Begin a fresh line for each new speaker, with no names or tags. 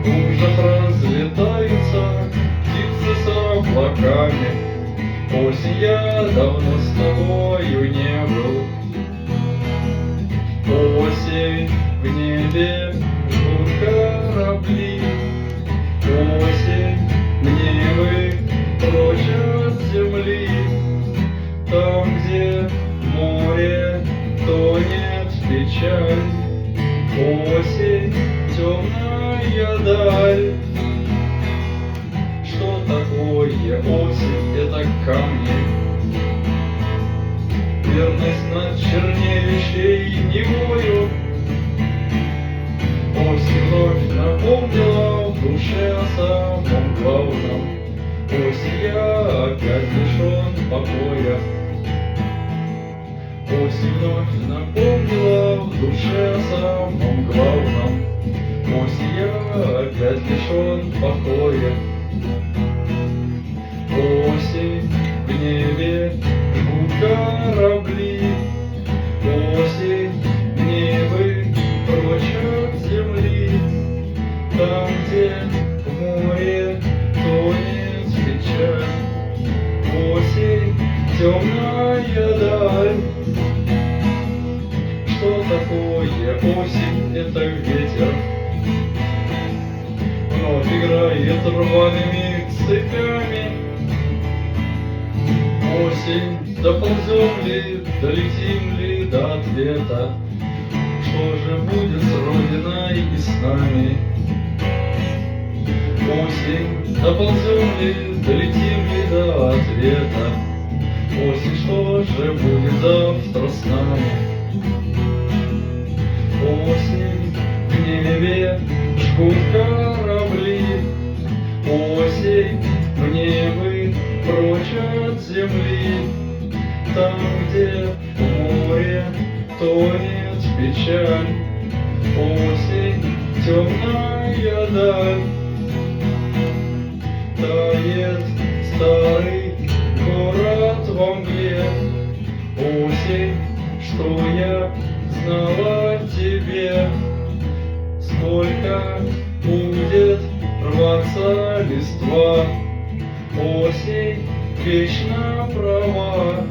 лужах разлетаются птицы с облаками. Осень, я давно с тобою не был. Осень, в небе жгут корабли. Осень, гневы прочь от земли. Там, где море тонет в печаль. Осень, темная даль. Что такое осень? Это камни. Верность над чернеющей Невою. Осень вновь напомнила в душе о самом главном. Осень, я опять лишен покоя. Осень вновь напомнила в душе о самом главном. Осень, я опять лишен покоя. Осень, в небе жгут корабли. Осень, гневы прочь от земли. Там, где в море тонет печаль. Осень, темная даль. Что такое осень? Это ветер. Вновь играет рваными цепями. Осень, доползем ли, долетим ли до ответа? Что же будет с Родиной и с нами? Осень, доползем ли, долетим ли до ответа? Осень, что же будет завтра с нами? Осень, в небе жгут корабли. Осень, в небе прочь от земли. Там, где в море тонет печаль. Осень, темная даль. Тает старый город во мгле. Осень, что я знала о тебе. Сколько будет рваться листва. Осень вечно права.